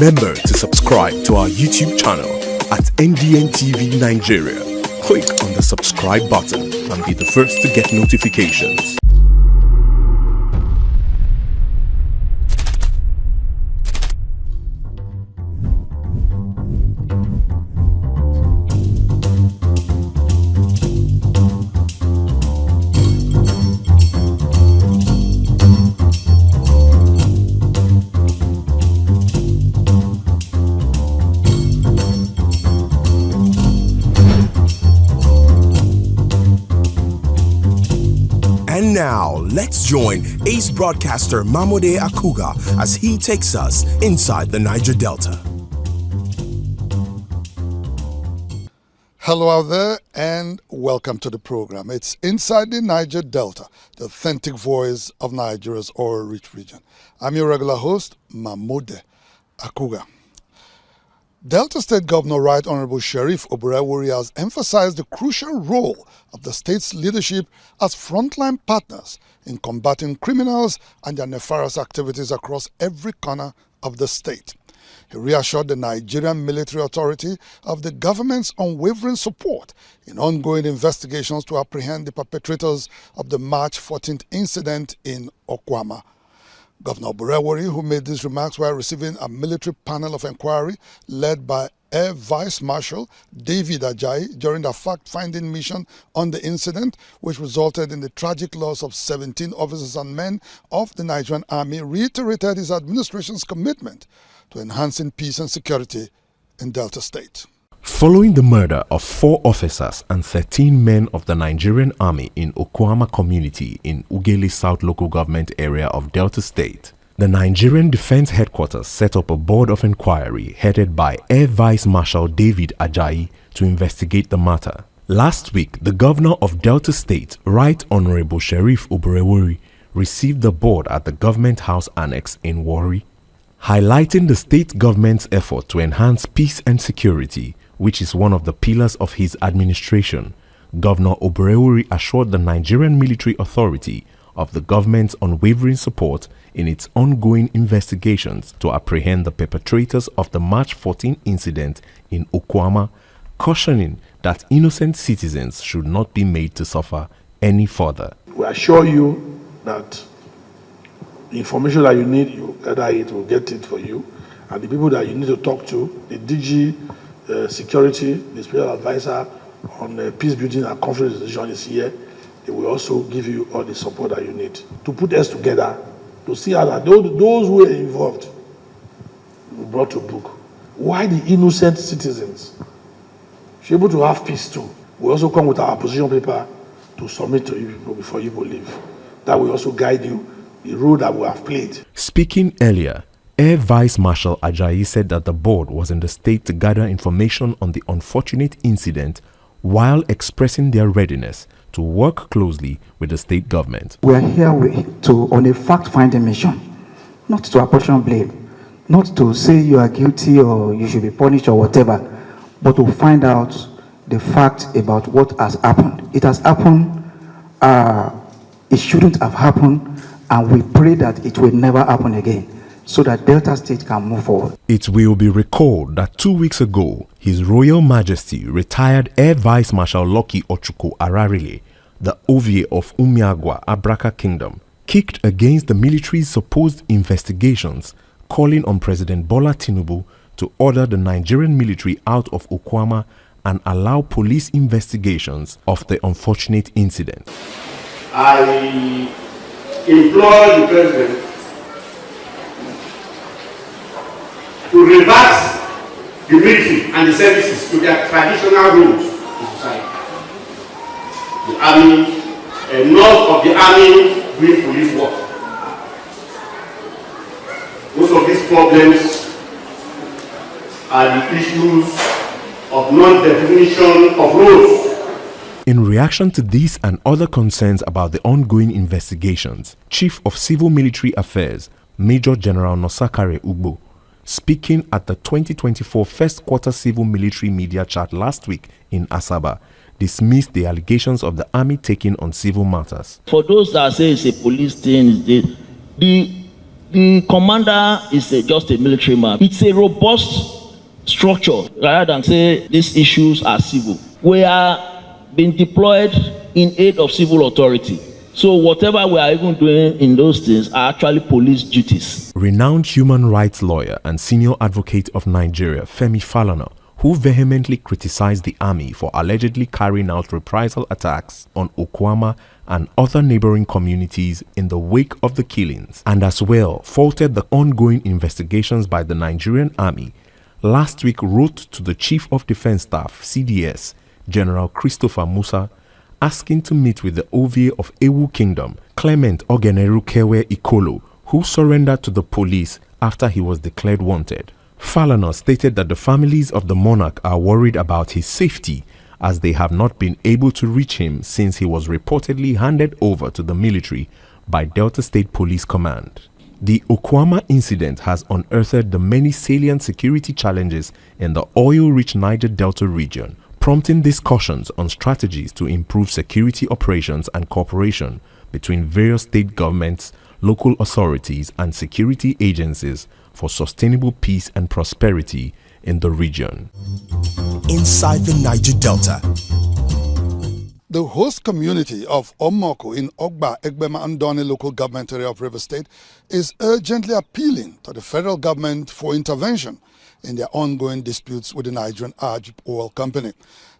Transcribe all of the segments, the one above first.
Remember to subscribe to our YouTube channel at NDN TV Nigeria. Click on the subscribe button and be the first to get notifications. And now, let's join ace broadcaster MAMODE AKUGHA as he takes us inside the Niger Delta. Hello out there and welcome to the program. It's Inside the Niger Delta, the authentic voice of Nigeria's oil-rich region. I'm your regular host, MAMODE AKUGHA. Delta State Governor Right Honorable Sheriff Oborevwori has emphasized the crucial role of the state's leadership as frontline partners in combating criminals and their nefarious activities across every corner of the state. He reassured the Nigerian military authority of the government's unwavering support in ongoing investigations to apprehend the perpetrators of the March 14th incident in Okwama. Governor Oborevwori, who made these remarks while receiving a military panel of inquiry led by Air Vice Marshal David Ajayi during the fact-finding mission on the incident, which resulted in the tragic loss of 17 officers and men of the Nigerian Army, reiterated his administration's commitment to enhancing peace and security in Delta State. Following the murder of 4 officers and 13 men of the Nigerian Army in Okwama community in Ughelli South local government area of Delta State, the Nigerian Defense Headquarters set up a board of inquiry headed by Air Vice Marshal David Ajayi to investigate the matter. Last week, the governor of Delta State, Right Honorable Sheriff Oborevwori, received the board at the Government House Annex in Warri. Highlighting the state government's effort to enhance peace and security, which is one of the pillars of his administration, Governor Oborevwori assured the Nigerian military authority of the government's unwavering support in its ongoing investigations to apprehend the perpetrators of the March 14 incident in Okwama, cautioning that innocent citizens should not be made to suffer any further. We assure you that the information that you need, you gather it, we'll get it for you. And the people that you need to talk to, the DG Security, the Special Advisor on Peace Building and Conflict Resolution is here. They will also give you all the support that you need to put us together to see how that those who were involved were brought to book. Why the innocent citizens should be able to have peace too. We also come with our position paper to submit to you people before you will leave. That will also guide you the role that we have played. Speaking earlier, Air Vice Marshal Ajayi said that the board was in the state to gather information on the unfortunate incident while expressing their readiness to work closely with the state government. We are here on a fact-finding mission, not to apportion blame, not to say you are guilty or you should be punished or whatever, but to find out the fact about what has happened. It has happened, it shouldn't have happened, and we pray that it will never happen again, so that Delta State can move forward. It will be recalled that 2 weeks ago, His Royal Majesty retired Air Vice Marshal Lucky Ochuku Ararile, the Ovie of Umiagwa, Abraka Kingdom, kicked against the military's supposed investigations, calling on President Bola Tinubu to order the Nigerian military out of Okwama and allow police investigations of the unfortunate incident. I implore the President to reverse the military and the services to their traditional roles in society. The army, enough of the army doing police work. Most of these problems are the issues of non-definition of roles. In reaction to these and other concerns about the ongoing investigations, Chief of Civil Military Affairs, Major General Nosakare Ugbo, speaking at the 2024 First Quarter Civil Military Media Chat last week in Asaba, dismissed the allegations of the army taking on civil matters. For those that say it's a police thing, the The commander is just a military man. It's a robust structure rather than say these issues are civil. We are being deployed in aid of civil authority. So whatever we are even doing in those things are actually police duties. Renowned human rights lawyer and senior advocate of Nigeria, Femi Falana, who vehemently criticized the army for allegedly carrying out reprisal attacks on Okuama and other neighboring communities in the wake of the killings, and as well faulted the ongoing investigations by the Nigerian army, last week wrote to the Chief of Defense Staff, CDS, General Christopher Musa, asking to meet with the OVA of Ewu Kingdom, Clement Ogeneru Kewe Ikolo, who surrendered to the police after he was declared wanted. Falana stated that the families of the monarch are worried about his safety as they have not been able to reach him since he was reportedly handed over to the military by Delta State Police Command. The Okuama incident has unearthed the many salient security challenges in the oil-rich Niger Delta region, prompting discussions on strategies to improve security operations and cooperation between various state governments, local authorities, and security agencies for sustainable peace and prosperity in the region. Inside the Niger Delta. The host community of Omoko in Ogba, Egbema and Doni local government area of River State is urgently appealing to the federal government for intervention in their ongoing disputes with the Nigerian Ajib Oil Company.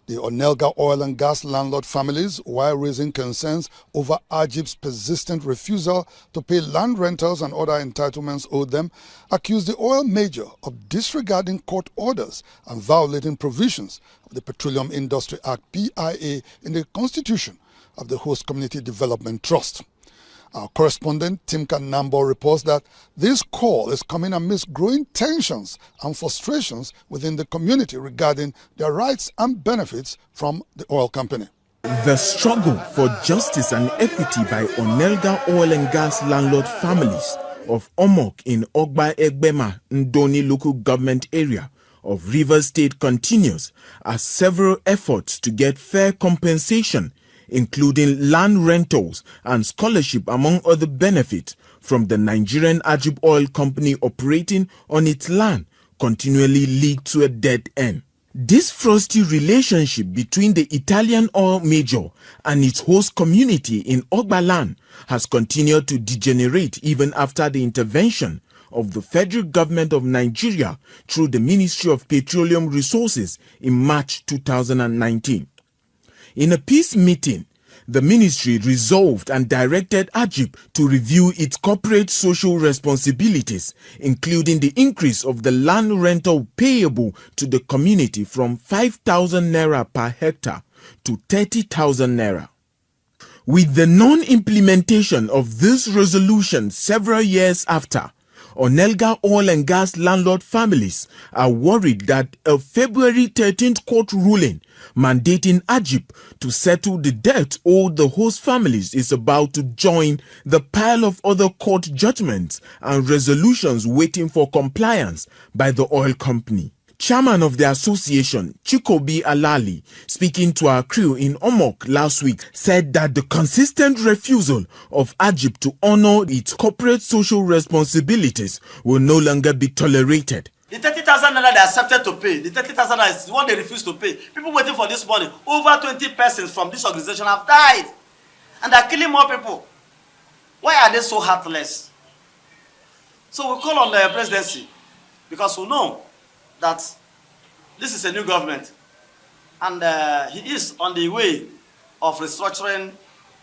The Onelga oil and gas landlord families, while raising concerns over Ajib's persistent refusal to pay land rentals and other entitlements owed them, accused the oil major of disregarding court orders and violating provisions of the Petroleum Industry Act (PIA) in the constitution of the Host Community Development Trust. Our correspondent, Timka Nambo, reports that this call is coming amidst growing tensions and frustrations within the community regarding their rights and benefits from the oil company. The struggle for justice and equity by Onelga oil and gas landlord families of Omok in Ogba Egbema, Ndoni local government area of Rivers State continues as several efforts to get fair compensation, including land rentals and scholarship among other benefits from the Nigerian Ajib Oil Company operating on its land, continually lead to a dead end. This frosty relationship between the Italian oil major and its host community in Ogba land has continued to degenerate even after the intervention of the federal government of Nigeria through the Ministry of Petroleum Resources in March 2019. In a peace meeting, the ministry resolved and directed Ajib to review its corporate social responsibilities, including the increase of the land rental payable to the community from 5,000 naira per hectare to 30,000 naira. With the non-implementation of this resolution several years after, Onelga oil and gas landlord families are worried that a February 13th court ruling mandating Ajib to settle the debt owed the host families is about to join the pile of other court judgments and resolutions waiting for compliance by the oil company. Chairman of the association, Chikobi Alali, speaking to our crew in Omok last week, said that the consistent refusal of Ajib to honor its corporate social responsibilities will no longer be tolerated. The 30,000 naira they accepted to pay, the 30,000 naira is what they refused to pay. People waiting for this money, over 20 persons from this organization have died. And they're killing more people. Why are they so heartless? So we call on the presidency because we know that this is a new government and he is on the way of restructuring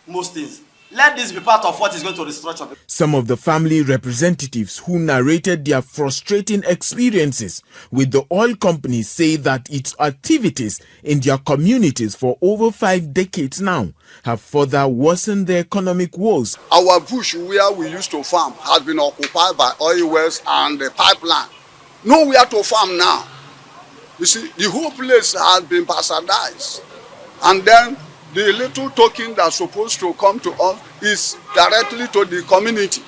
most things. Let this be part of what is going to restructure. Some of the family representatives who narrated their frustrating experiences with the oil company say that its activities in their communities for over 5 decades now have further worsened the economic woes. Our bush where we used to farm has been occupied by oil wells and the pipeline. Nowhere to farm now. You see, the whole place has been bastardized. And then the little token that's supposed to come to us is directly to the community.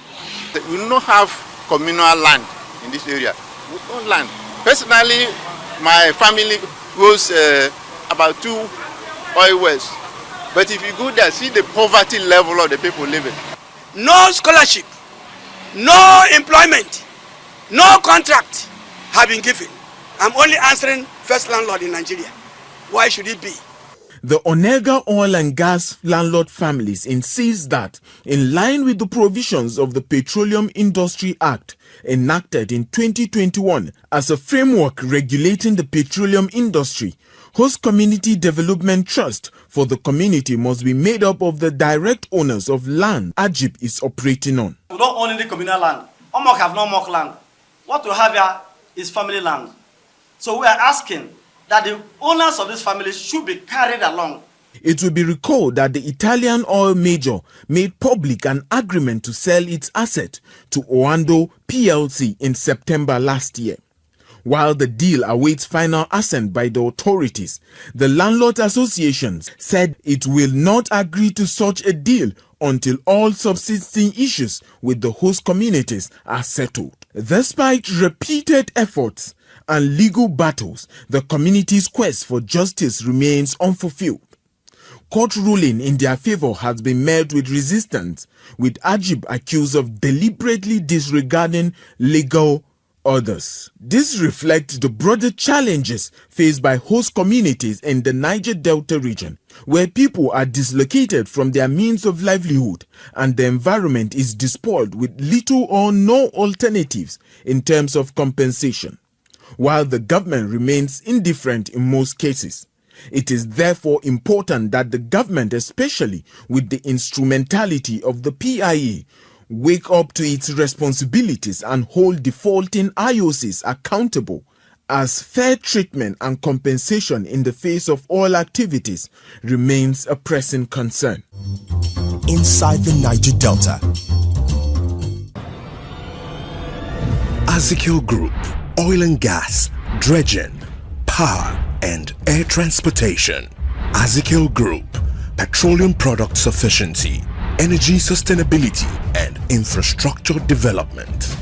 We do not have communal land in this area. We own land. Personally, my family goes about 2 oil wells. But if you go there, see the poverty level of the people living. No scholarship, No employment, no contract have been given. I'm only answering first landlord in Nigeria. Why should it be? The Onega oil and gas landlord families insist that, in line with the provisions of the Petroleum Industry Act enacted in 2021 as a framework regulating the petroleum industry, host community development trust for the community must be made up of the direct owners of land AKUGHA is operating on. We don't own any communal land. Omok have no more land. What we have here is family land. So we are asking that the owners of this family should be carried along. It will be recalled that the Italian oil major made public an agreement to sell its asset to Oando PLC in September last year. While the deal awaits final assent by the authorities, the landlord associations said it will not agree to such a deal until all subsisting issues with the host communities are settled. Despite repeated efforts and legal battles, the community's quest for justice remains unfulfilled. Court ruling in their favor has been met with resistance, with AKUGHA accused of deliberately disregarding legal orders. This reflects the broader challenges faced by host communities in the Niger Delta region, where people are dislocated from their means of livelihood and the environment is despoiled with little or no alternatives in terms of compensation. While the government remains indifferent in most cases, it is therefore important that the government, especially with the instrumentality of the PIA, wake up to its responsibilities and hold defaulting IOCs accountable, as fair treatment and compensation in the face of all activities remains a pressing concern. Inside the Niger Delta. AKUGHA Group, oil and gas, dredging, power and air transportation. AKUGHA Group, petroleum product sufficiency, energy sustainability and infrastructure development.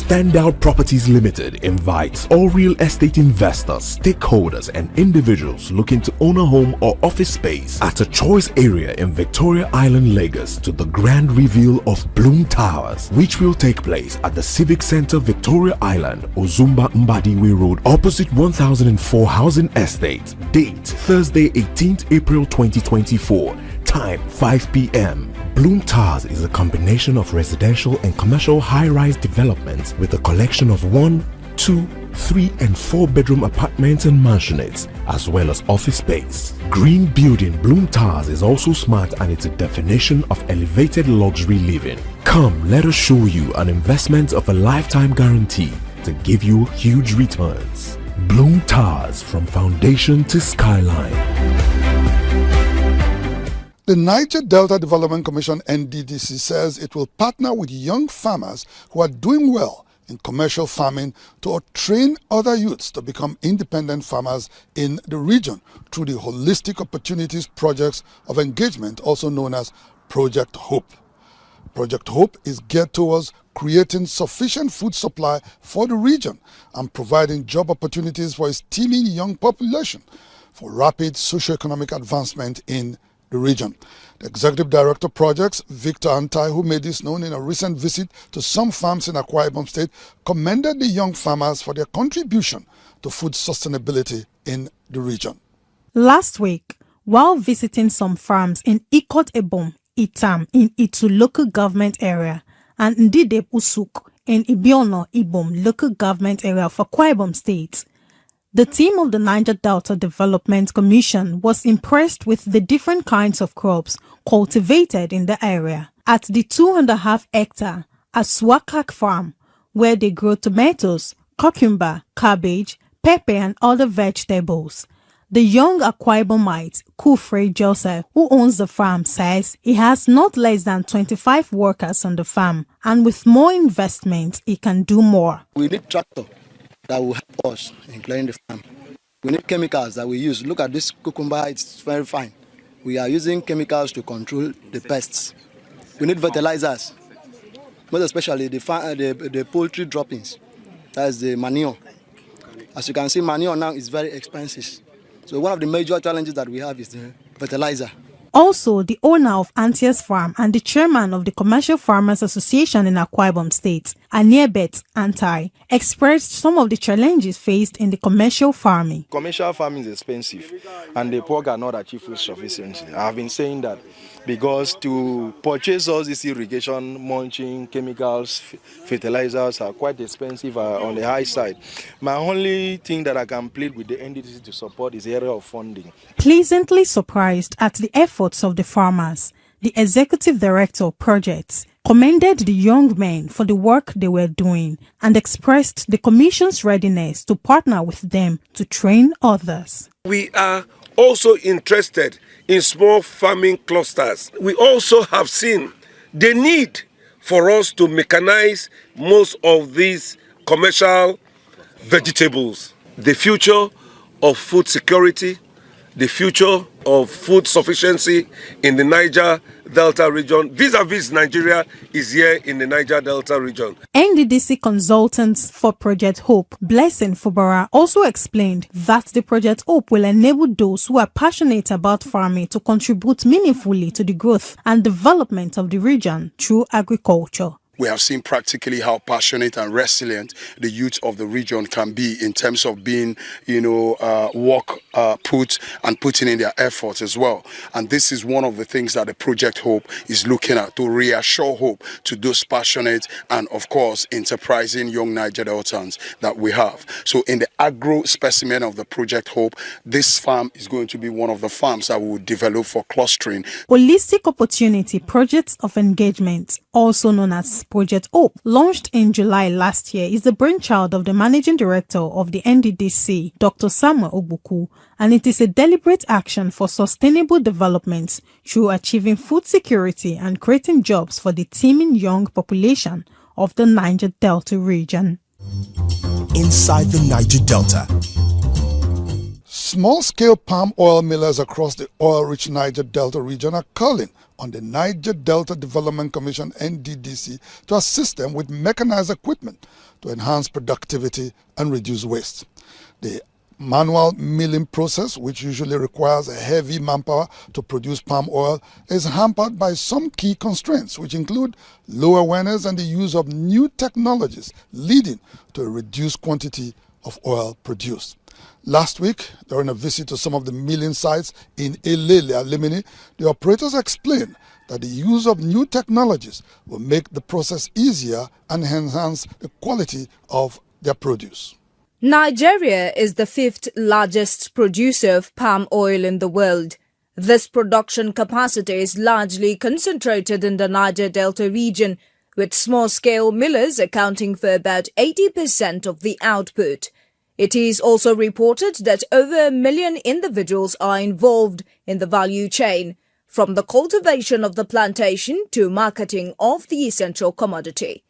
Standout Properties Limited invites all real estate investors, stakeholders and individuals looking to own a home or office space at a choice area in Victoria Island, Lagos to the grand reveal of Bloom Towers, which will take place at the Civic Center, Victoria Island, Ozumba Mbadiwe Road, opposite 1004 Housing Estate. Date Thursday 18th April 2024. Time 5 p.m. Bloom Towers is a combination of residential and commercial high-rise developments with a collection of 1, 2, 3 and 4 bedroom apartments and mansionettes, as well as office space. Green building Bloom Towers is also smart and it's a definition of elevated luxury living. Come, let us show you an investment of a lifetime guarantee to give you huge returns. Bloom Towers, from foundation to skyline. The Niger Delta Development Commission NDDC says it will partner with young farmers who are doing well in commercial farming to train other youths to become independent farmers in the region through the Holistic Opportunities Projects of Engagement, also known as Project Hope. Project Hope is geared towards creating sufficient food supply for the region and providing job opportunities for its teeming young population for rapid socio-economic advancement in the region. The Executive Director of Projects, Victor Antai, who made this known in a recent visit to some farms in Akwa Ibom State, commended the young farmers for their contribution to food sustainability in the region. Last week, while visiting some farms in Ikot Ibom, Itam in Itu local government area and Ndidep Usuk in Ibiono Ibom local government area of Akwa Ibom State, the team of the Niger Delta Development Commission was impressed with the different kinds of crops cultivated in the area. At the 2.5 hectare Aswakak farm, where they grow tomatoes, cucumber, cabbage, pepper and other vegetables, the young Akwa Ibomite, Kufre Joseph, who owns the farm, says he has not less than 25 workers on the farm, and with more investment, he can do more. We need tractor that will help us in clearing the farm. We need chemicals that we use. Look at this cucumber, it's very fine. We are using chemicals to control the pests. We need fertilizers, most especially the poultry droppings. That's the manure. As you can see, manure now is very expensive. So one of the major challenges that we have is fertilizer. Also, the owner of Antias Farm and the chairman of the Commercial Farmers Association in Akwa Ibom State, Aniebet Antai, expressed some of the challenges faced in the commercial farming. Commercial farming is expensive and the poor cannot achieve food sufficiency. I have been saying that because to purchase all this irrigation, mulching, chemicals, fertilizers are quite expensive on the high side. My only thing that I can plead with the NDDC to support is the area of funding. Pleasantly surprised at the efforts of the farmers, the executive director of projects commended the young men for the work they were doing and expressed the commission's readiness to partner with them to train others. We are also interested in small farming clusters. We also have seen the need for us to mechanize most of these commercial vegetables. The future of food security, the future of food sufficiency in the Niger Delta region, vis-a-vis Nigeria, is here in the Niger Delta region. NDDC consultants for Project Hope, Blessing Fubara, also explained that the Project Hope will enable those who are passionate about farming to contribute meaningfully to the growth and development of the region through agriculture. We have seen practically how passionate and resilient the youth of the region can be in terms of being, putting in their efforts as well. And this is one of the things that the Project Hope is looking at, to reassure hope to those passionate and, of course, enterprising young Niger Deltans that we have. So in the agro specimen of the Project Hope, this farm is going to be one of the farms that we will develop for clustering. Holistic Opportunity Projects of Engagement, also known as Project Hope, launched in July last year, is the brainchild of the Managing Director of the NDDC, Dr. Samuel Ogbuku, and it is a deliberate action for sustainable development through achieving food security and creating jobs for the teeming young population of the Niger Delta region. Inside the Niger Delta. Small-scale palm oil millers across the oil-rich Niger Delta region are calling on the Niger Delta Development Commission (NDDC) to assist them with mechanized equipment to enhance productivity and reduce waste. The manual milling process, which usually requires a heavy manpower to produce palm oil, is hampered by some key constraints, which include low awareness and the use of new technologies, leading to a reduced quantity of oil produced. Last week, during a visit to some of the milling sites in Elele Alimini, the operators explained that the use of new technologies will make the process easier and enhance the quality of their produce. Nigeria is the 5th largest producer of palm oil in the world. This production capacity is largely concentrated in the Niger Delta region, with small-scale millers accounting for about 80% of the output. It is also reported that over 1 million individuals are involved in the value chain, from the cultivation of the plantation to marketing of the essential commodity.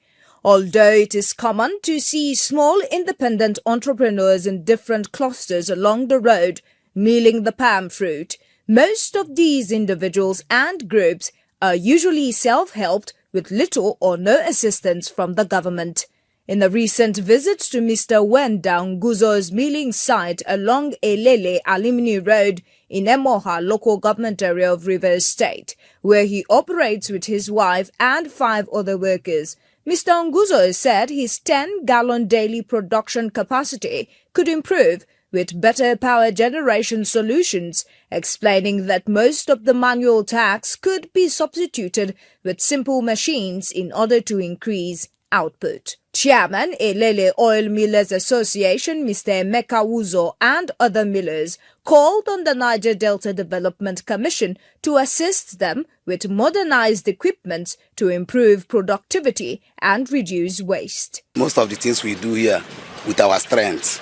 Although it is common to see small independent entrepreneurs in different clusters along the road milling the palm fruit, most of these individuals and groups are usually self-helped with little or no assistance from the government. In a recent visit to Mr. Wenda Nguzo's milling site along Elele Alimini Road in Emoha local government area of Rivers State, where he operates with his wife and 5 other workers, Mr. Nguzo said his 10-gallon daily production capacity could improve with better power generation solutions, explaining that most of the manual tasks could be substituted with simple machines in order to increase output. Chairman Elele Oil Millers Association, Mr. Emeka Uzo, and other millers called on the Niger Delta Development Commission to assist them with modernized equipment to improve productivity and reduce waste. Most of the things we do here with our strength,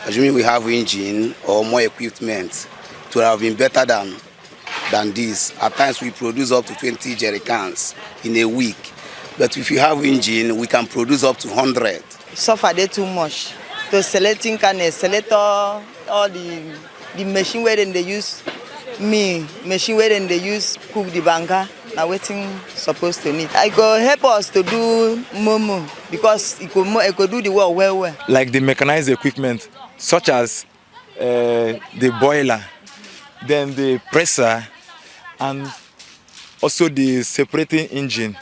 assuming we have engine or more equipment, to have been better than this. At times we produce up to 20 jerry cans in a week. But if you have engine, we can produce up to 100. Suffer they too much. To selecting select all the machine where they use machine where they use cook the banga. Now waiting supposed to need. I go help us to do momo because it could do the work well. Like the mechanized equipment, such as the boiler, then the presser, and also the separating engine.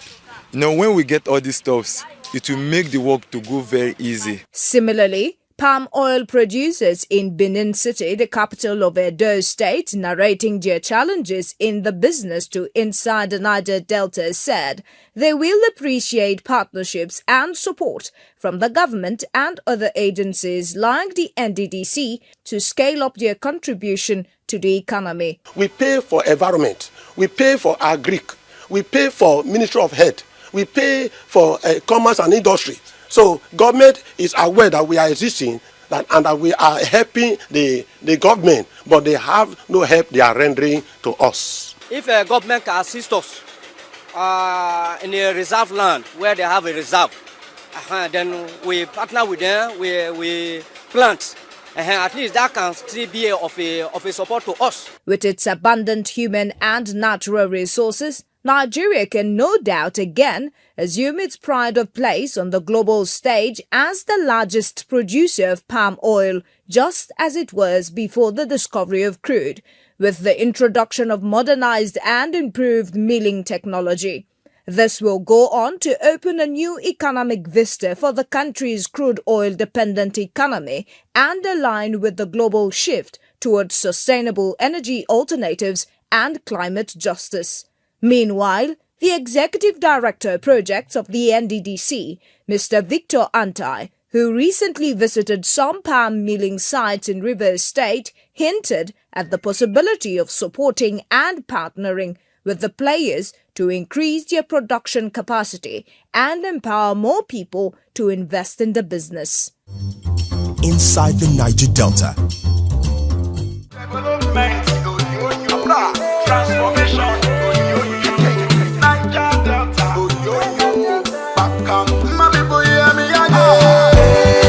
When we get all these stuffs, it will make the work to go very easy. Similarly, palm oil producers in Benin City, the capital of Edo State, narrating their challenges in the business to Inside the Niger Delta, said they will appreciate partnerships and support from the government and other agencies like the NDDC to scale up their contribution to the economy. We pay for environment, we pay for agric, we pay for Ministry of Health, we pay for commerce and industry. So government is aware that we are existing and that we are helping the government, but they have no help they are rendering to us. If a government can assist us in a reserve land where they have a reserve, then we partner with them, we plant. At least that can still be of a support to us. With its abundant human and natural resources, Nigeria can no doubt again assume its pride of place on the global stage as the largest producer of palm oil, just as it was before the discovery of crude, with the introduction of modernized and improved milling technology. This will go on to open a new economic vista for the country's crude oil-dependent economy and align with the global shift towards sustainable energy alternatives and climate justice. Meanwhile, the Executive Director of Projects of the NDDC, Mr. Victor Antai, who recently visited some palm milling sites in Rivers State, hinted at the possibility of supporting and partnering with the players to increase their production capacity and empower more people to invest in the business. Inside the Niger Delta. Transformation. Niger Delta.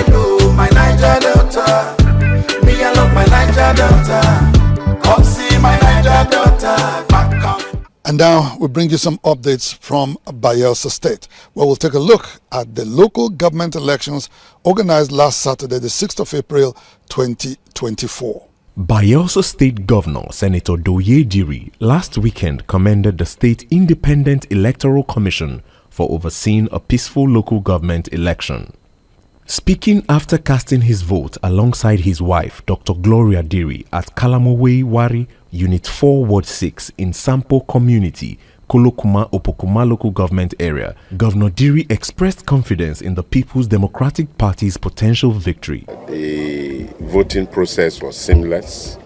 Hello, my Niger Delta. Me, I love my Niger Delta. Come see my Niger Delta. And now we bring you some updates from Bayelsa State, where we'll take a look at the local government elections organized last Saturday, the 6th of April, 2024. Bayelsa State Governor Senator Doye Diri last weekend commended the State Independent Electoral Commission for overseeing a peaceful local government election. Speaking after casting his vote alongside his wife, Dr. Gloria Diri, at Kalamowe Wari, Unit 4, Ward 6 in Sampo Community, Kolokuma Opokuma local government area, Governor Diri expressed confidence in the People's Democratic Party's potential victory. The voting process was seamless,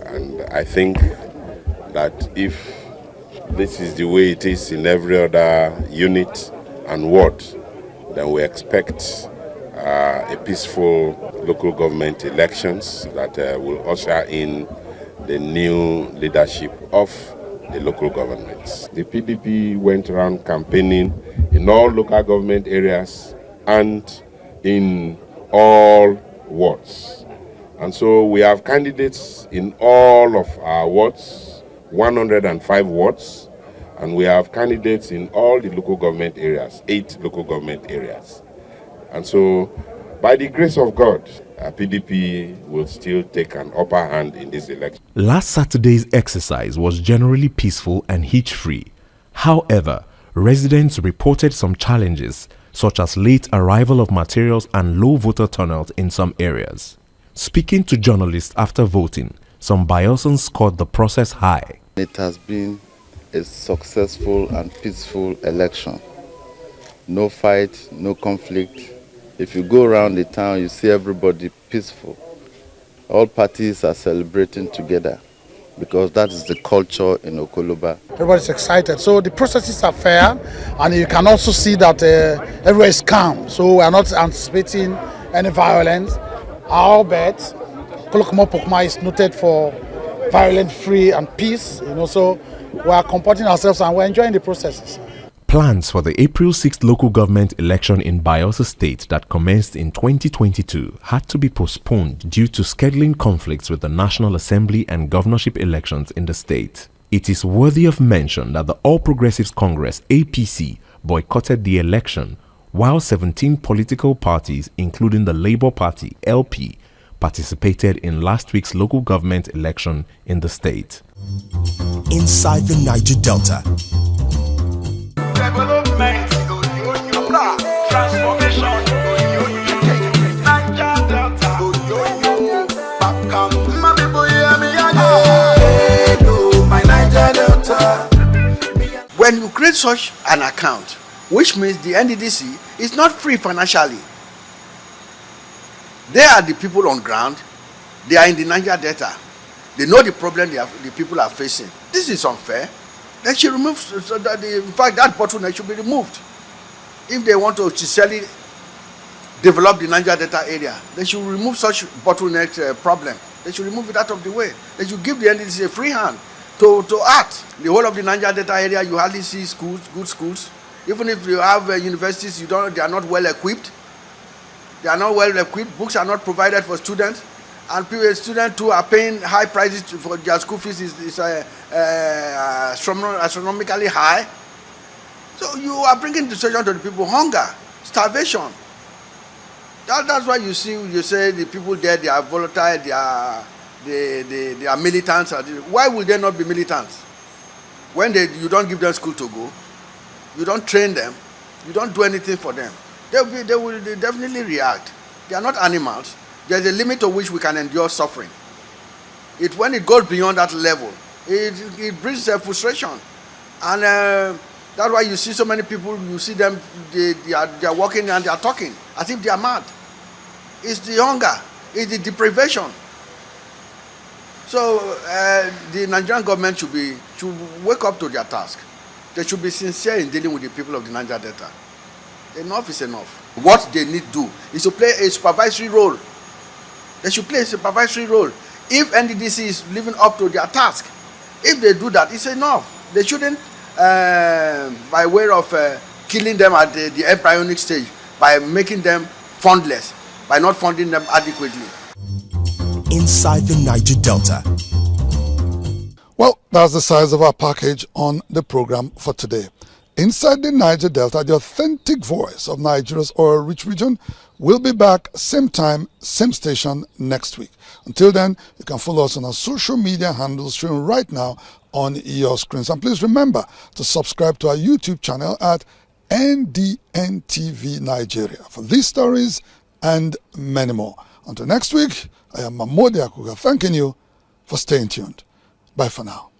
and I think that if this is the way it is in every other unit and ward, then we expect a peaceful local government elections that will usher in the new leadership of the local governments. The PDP went around campaigning in all local government areas and in all wards. And so we have candidates in all of our wards, 105 wards, and we have candidates in all the local government areas, 8 local government areas. And so, by the grace of God, PDP will still take an upper hand in this election. Last Saturday's exercise was generally peaceful and hitch-free. However, residents reported some challenges, such as late arrival of materials and low voter turnout in some areas. Speaking to journalists after voting, some Bayelsans scored the process high. It has been a successful and peaceful election. No fight, no conflict. If you go around the town, you see everybody peaceful. All parties are celebrating together because that is the culture in Okoloba. Everybody's excited. So the processes are fair, and you can also see that everywhere is calm. So we are not anticipating any violence. Our bet, Kolokuma Pokuma is noted for violent, free, and peace. So we are comporting ourselves and we're enjoying the processes. Plans for the April 6th local government election in Bayelsa State that commenced in 2022 had to be postponed due to scheduling conflicts with the National Assembly and governorship elections in the state. It is worthy of mention that the All Progressives Congress (APC) boycotted the election, while 17 political parties, including the Labour Party (LP), participated in last week's local government election in the state. Inside the Niger Delta. Development, transformation, Niger Delta, my people hear me again. Hello, my Niger Delta. When you create such an account, which means the NDDC is not free financially. They are the people on ground. They are in the Niger Delta. They know the problem the people are facing. This is unfair. They should remove, so that in fact that bottleneck should be removed. If they want to sincerely develop the Niger Delta area, they should remove such bottleneck problem. They should remove it out of the way. They should give the NDDC a free hand to act. The whole of the Niger Delta area, you hardly see schools, good schools. Even if you have universities, they are not well equipped. They are not well equipped. Books are not provided for students, and students too are paying high prices for their school fees. Is astronomically high. So you are bringing the situation to the people: hunger, starvation. That's why you say the people there, they are volatile. They are militants. Why will they not be militants? When you don't give them school to go, you don't train them, you don't do anything for them. They will definitely react. They are not animals. There's a limit to which we can endure suffering. When it goes beyond that level, it brings frustration. And that's why you see so many people, you see them, they are walking and they are talking as if they are mad. It's the hunger, it's the deprivation. So the Nigerian government should wake up to their task. They should be sincere in dealing with the people of the Niger Delta. Enough is enough. What they need to do is to play a supervisory role. They should play a supervisory role. If NDDC is living up to their task, if they do that, it's enough. They shouldn't, by way of killing them at the embryonic stage, by making them fundless, by not funding them adequately. Inside the Niger Delta. Well, that's the size of our package on the program for today. Inside the Niger Delta, the authentic voice of Nigeria's oil-rich region, will be back same time, same station next week. Until then, you can follow us on our social media handles showing right now on your screens. And please remember to subscribe to our YouTube channel at NDNTV Nigeria for these stories and many more. Until next week, I am MAMODE AKUGHA thanking you for staying tuned. Bye for now.